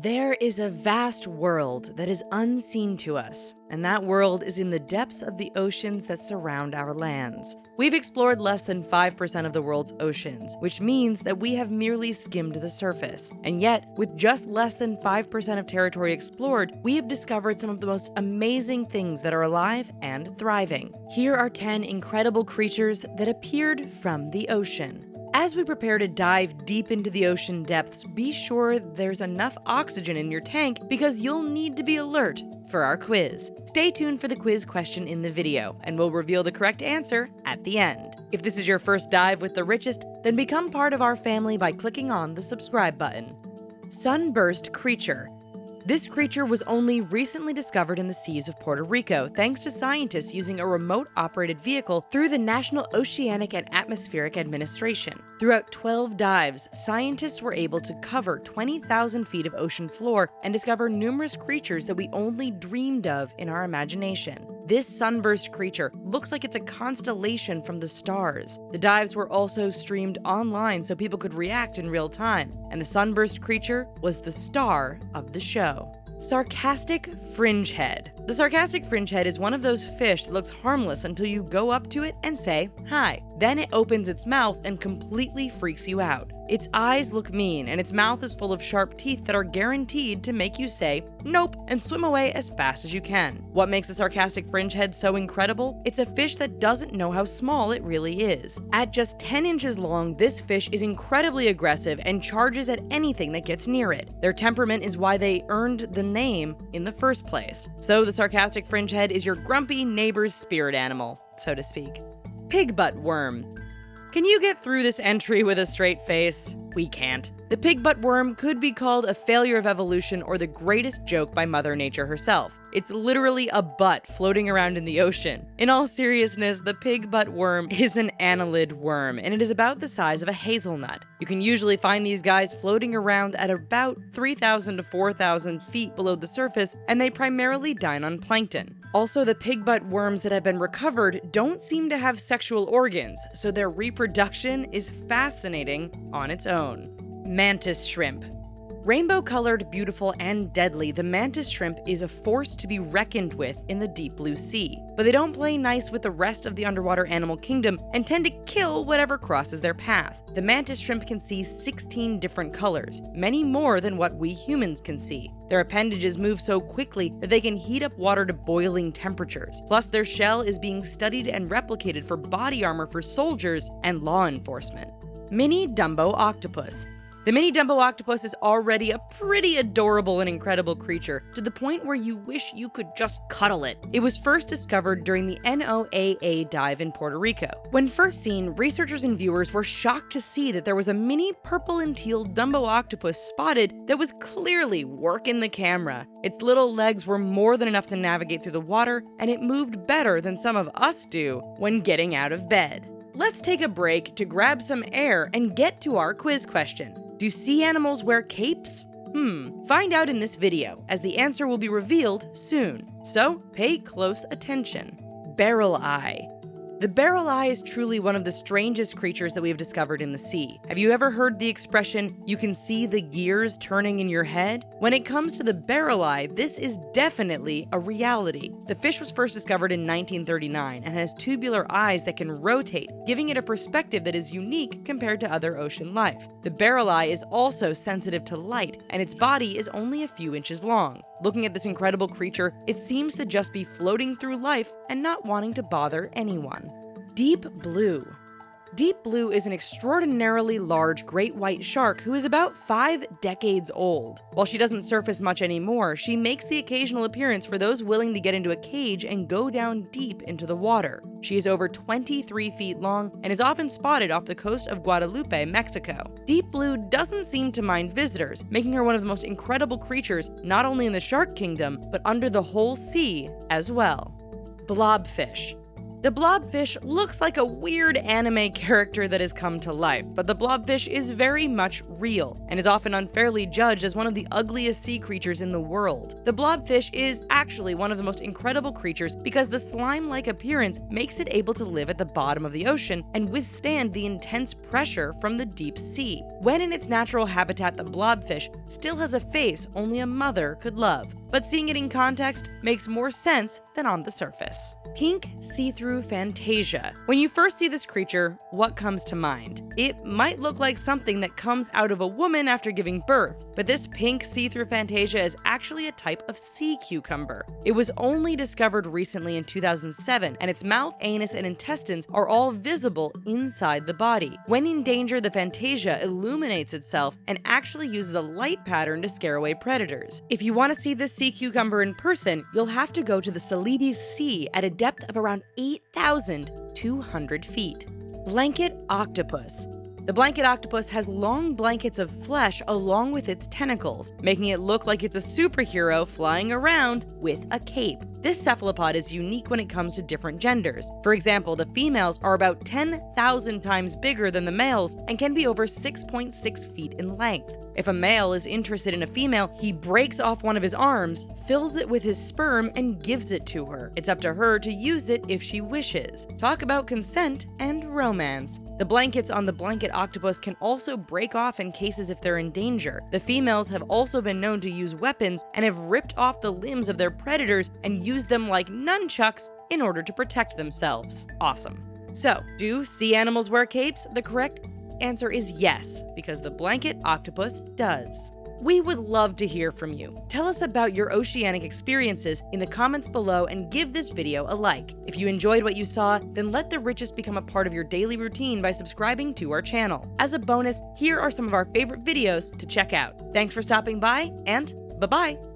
There is a vast world that is unseen to us, and that world is in the depths of the oceans that surround our lands. We've explored less than 5% of the world's oceans, which means that we have merely skimmed the surface. And yet, with just less than 5% of territory explored, we have discovered some of the most amazing things that are alive and thriving. Here are 10 incredible creatures that appeared from the ocean. As we prepare to dive deep into the ocean depths, be sure there's enough oxygen in your tank because you'll need to be alert for our quiz. Stay tuned for the quiz question in the video, and we'll reveal the correct answer at the end. If this is your first dive with TheRichest, then become part of our family by clicking on the subscribe button. Sunburst creature. This creature was only recently discovered in the seas of Puerto Rico thanks to scientists using a remote-operated vehicle through the National Oceanic and Atmospheric Administration. Throughout 12 dives, scientists were able to cover 20,000 feet of ocean floor and discover numerous creatures that we only dreamed of in our imagination. This sunburst creature looks like it's a constellation from the stars. The dives were also streamed online so people could react in real time, and the sunburst creature was the star of the show. Sarcastic Fringehead. The sarcastic fringehead is one of those fish that looks harmless until you go up to it and say, "Hi." Then it opens its mouth and completely freaks you out. Its eyes look mean, and its mouth is full of sharp teeth that are guaranteed to make you say, "Nope," and swim away as fast as you can. What makes the sarcastic fringehead so incredible? It's a fish that doesn't know how small it really is. At just 10 inches long, this fish is incredibly aggressive and charges at anything that gets near it. Their temperament is why they earned the name in the first place. So the sarcastic fringehead is your grumpy neighbor's spirit animal, so to speak. Pigbutt worm. Can you get through this entry with a straight face? We can't. The pigbutt worm could be called a failure of evolution or the greatest joke by Mother Nature herself. It's literally a butt floating around in the ocean. In all seriousness, the pigbutt worm is an annelid worm, and it is about the size of a hazelnut. You can usually find these guys floating around at about 3,000 to 4,000 feet below the surface, and they primarily dine on plankton. Also, the pigbutt worms that have been recovered don't seem to have sexual organs, so their reproduction is fascinating on its own. Mantis shrimp. Rainbow-colored, beautiful, and deadly, the mantis shrimp is a force to be reckoned with in the deep blue sea. But they don't play nice with the rest of the underwater animal kingdom and tend to kill whatever crosses their path. The mantis shrimp can see 16 different colors, many more than what we humans can see. Their appendages move so quickly that they can heat up water to boiling temperatures. Plus, their shell is being studied and replicated for body armor for soldiers and law enforcement. Mini Dumbo octopus. The mini Dumbo octopus is already a pretty adorable and incredible creature, to the point where you wish you could just cuddle it. It was first discovered during the NOAA dive in Puerto Rico. When first seen, researchers and viewers were shocked to see that there was a mini purple and teal Dumbo octopus spotted that was clearly working the camera. Its little legs were more than enough to navigate through the water, and it moved better than some of us do when getting out of bed. Let's take a break to grab some air and get to our quiz question. Do sea animals wear capes? Find out in this video, as the answer will be revealed soon. So, pay close attention. Barreleye. The barreleye is truly one of the strangest creatures that we have discovered in the sea. Have you ever heard the expression, "You can see the gears turning in your head"? When it comes to the barreleye, this is definitely a reality. The fish was first discovered in 1939 and has tubular eyes that can rotate, giving it a perspective that is unique compared to other ocean life. The barreleye is also sensitive to light, and its body is only a few inches long. Looking at this incredible creature, it seems to just be floating through life and not wanting to bother anyone. Deep blue. Deep blue is an extraordinarily large great white shark who is about 5 decades old. While she doesn't surface much anymore, she makes the occasional appearance for those willing to get into a cage and go down deep into the water. She is over 23 feet long and is often spotted off the coast of Guadalupe, Mexico. Deep blue doesn't seem to mind visitors, making her one of the most incredible creatures not only in the shark kingdom, but under the whole sea as well. Blobfish. The blobfish looks like a weird anime character that has come to life, but the blobfish is very much real and is often unfairly judged as one of the ugliest sea creatures in the world. The blobfish is actually one of the most incredible creatures because the slime-like appearance makes it able to live at the bottom of the ocean and withstand the intense pressure from the deep sea. When in its natural habitat, the blobfish still has a face only a mother could love, but seeing it in context makes more sense than on the surface. Pink see-through Fantasia. When you first see this creature, what comes to mind? It might look like something that comes out of a woman after giving birth, but this pink see-through Fantasia is actually a type of sea cucumber. It was only discovered recently in 2007, and its mouth, anus, and intestines are all visible inside the body. When in danger, the Fantasia illuminates itself and actually uses a light pattern to scare away predators. If you want to see this sea cucumber in person, you'll have to go to the Celebes Sea at a depth of around 8,200 feet. Blanket octopus. The blanket octopus has long blankets of flesh along with its tentacles, making it look like it's a superhero flying around with a cape. This cephalopod is unique when it comes to different genders. For example, the females are about 10,000 times bigger than the males and can be over 6.6 feet in length. If a male is interested in a female, he breaks off one of his arms, fills it with his sperm, and gives it to her. It's up to her to use it if she wishes. Talk about consent and romance. The blankets on the blanket octopus can also break off in cases if they're in danger. The females have also been known to use weapons and have ripped off the limbs of their predators and used them like nunchucks in order to protect themselves. Awesome. So, do sea animals wear capes? The correct answer is yes, because the blanket octopus does. We would love to hear from you. Tell us about your oceanic experiences in the comments below and give this video a like. If you enjoyed what you saw, then let TheRichest become a part of your daily routine by subscribing to our channel. As a bonus, here are some of our favorite videos to check out. Thanks for stopping by, and bye-bye!